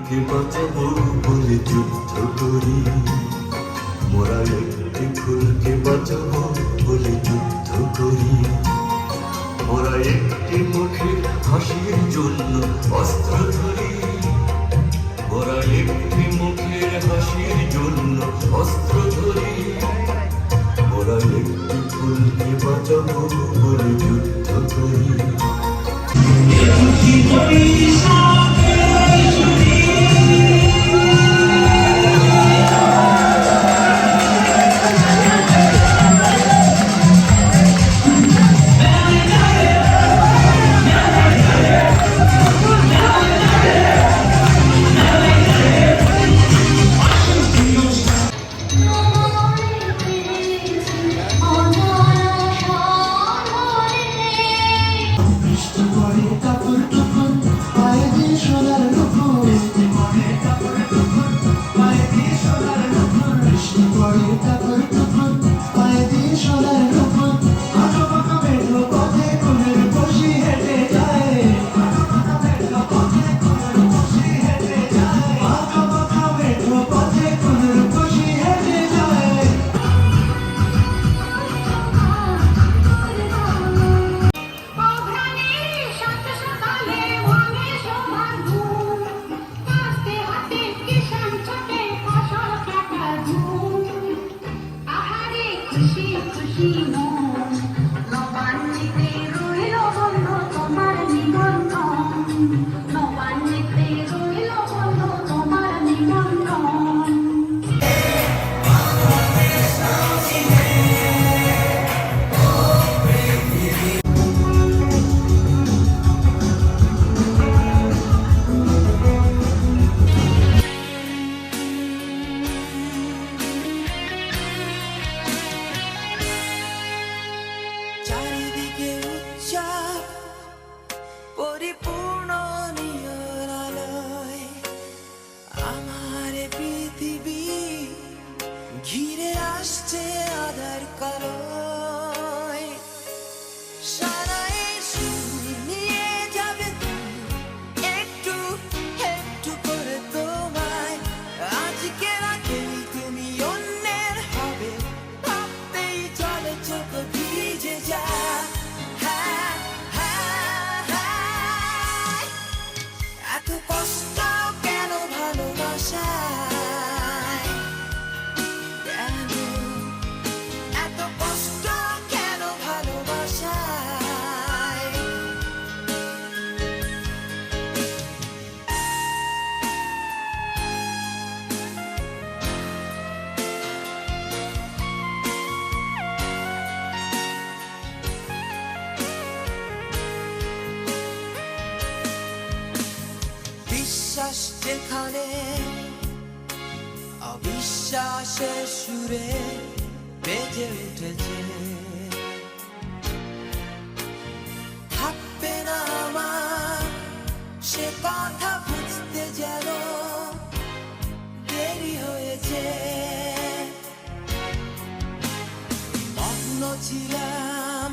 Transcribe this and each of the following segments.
ফুলকে বাঁচাবো বলে যুদ্ধ করি, মোরা একটি ফুলকে বাঁচাবো বলে যুদ্ধ করি। মোরা একটি মুখের হাসির জন্য অস্ত্র ধরি, মোরা একটি মুখের হাসির জন্য অস্ত্র ধরি। মোরা একটি ফুলকে বাঁচাবো বলে যুদ্ধ করি। পরিপূর্ণ নিরালয় আমার পৃথিবী, ঘিরে আসছে আধার কালোয়। সারাই সুর নিয়ে যাবে একটু একটু করে তোমায়, আজকে রাতে তুমি অন্যের হবে, ভাবতেই চলে চোখ ভিজে যায়। এত কষ্ট কেন ভালোবাসায়, কেন এত কষ্ট কেন ভালোবাসায়। বিশ্বাস যেখানে অবিশ্বাসের সুরে বেজে উঠেছে, থাকবে না আমার সে কথা বুঝতে যেন দেরি হয়েছে। মগ্ন ছিলাম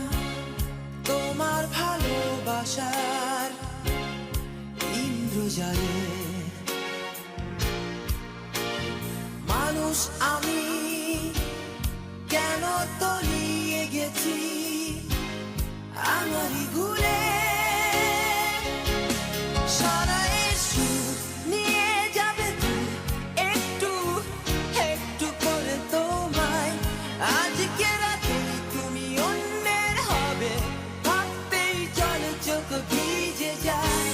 তোমার ভালোবাসার ইন্দ্রজালে, মানুষ আমি কেন তলিয়ে গেছি আমারই ভুলে। সারাই সুর নিয়ে যাবে একটু একটু করে তোমায়, আজকে রাতে তুমি অন্যের হবে, ভাবতেই চলে চোখ ভিজে যায়।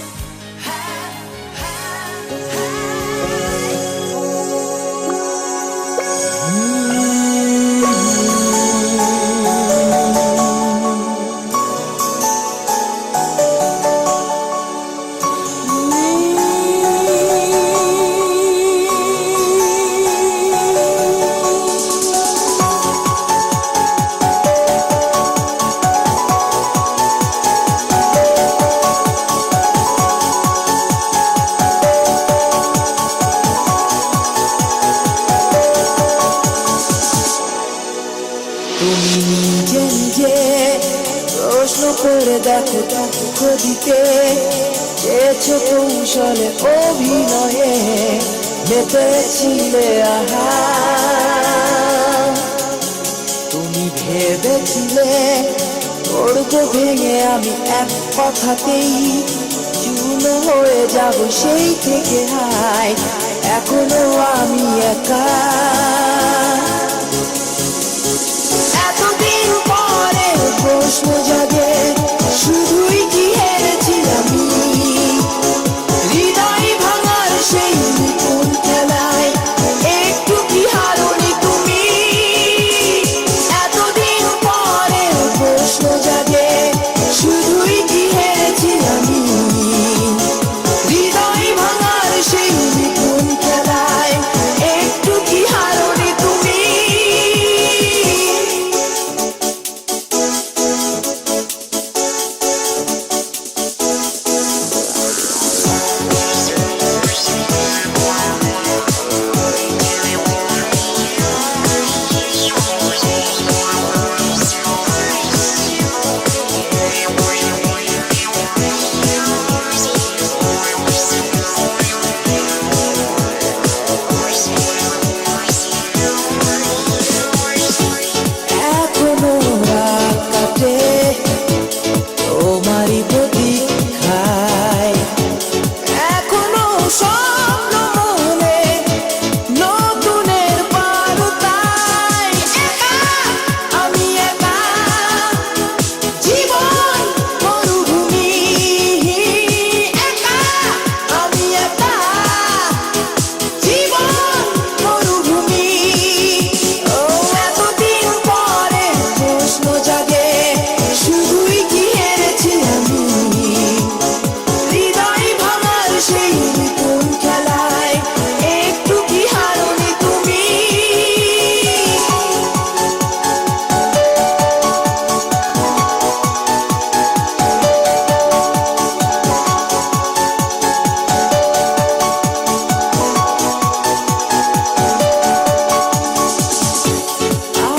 তুমি নিজে নিজে প্রশ্ন করে দেখো দিতে চেয়েছো কৌশলে অভিনয়ে মেতেছিলে আহা তুমি ভেবেছিলে করবো ভেঙে আমি এক কথাতেই চূর্ণ হয়ে যাব সেই থেকে হায় এখনো আমি একা এতদিন পরে প্রশ্ন জাগে শুধুই কি হেরেছি আমি হৃদয় ভাঙার সেই নিপুণ খেলায় একটু কি হারোনি তুমি এতদিন পরে প্রশ্ন জাগে শুধুই কি হেরেছি আমি হৃদয় ভাঙার সেই নিপুণ খেলায় একটু কি হারোনি তুমি এখনো রাত কাটে তোমারই প্রতীক্ষায় এখনো স্বপ্ন মনে নতুনের বারতায় একা আমি একা জীবন মরুভূমি একা আমি একা জীবন মরুভূমি ও এতদিন পরে প্রশ্ন জাগে শুধুই কি হেরেছি আমি হৃদয় ভাঙার সেই নিপুণ খেলায় একটু কি হারোনি তুমি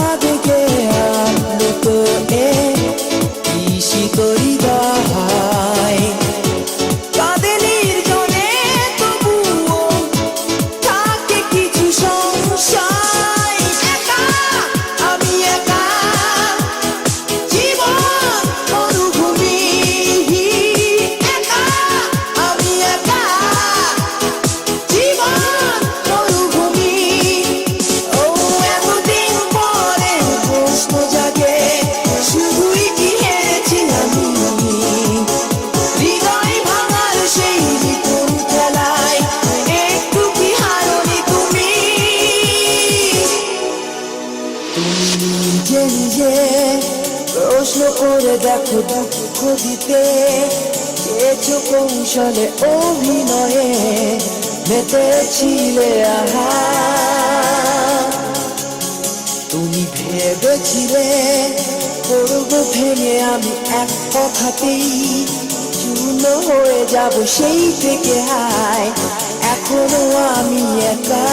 আবেগে আপ্লুত এ ঈশিত হৃদয় কাঁদে নির্জনে তবুও থাকে কিছু সংশয় একা আমি একা জীবন মরুভূমি একা আমি একা জীবন মরুভূমি ও এতদিন পরে প্রশ্ন জাগে শুধুই কি হেরেছি আমি হৃদয় ভাঙার সেই নিপুণ খেলায় একটু কি হারোনি তুমি তুমি নিজে নিজে প্রশ্ন করে দেখো দুঃখ দিতে চেয়েছো কৌশলে অভিনয়ে মেতেছিলে আহা তুমি ভেবেছিলে করবো ভেঙে আমি এক কথাতেই চূর্ণ হয়ে যাব সেই থেকে হায় এখনো আমি একা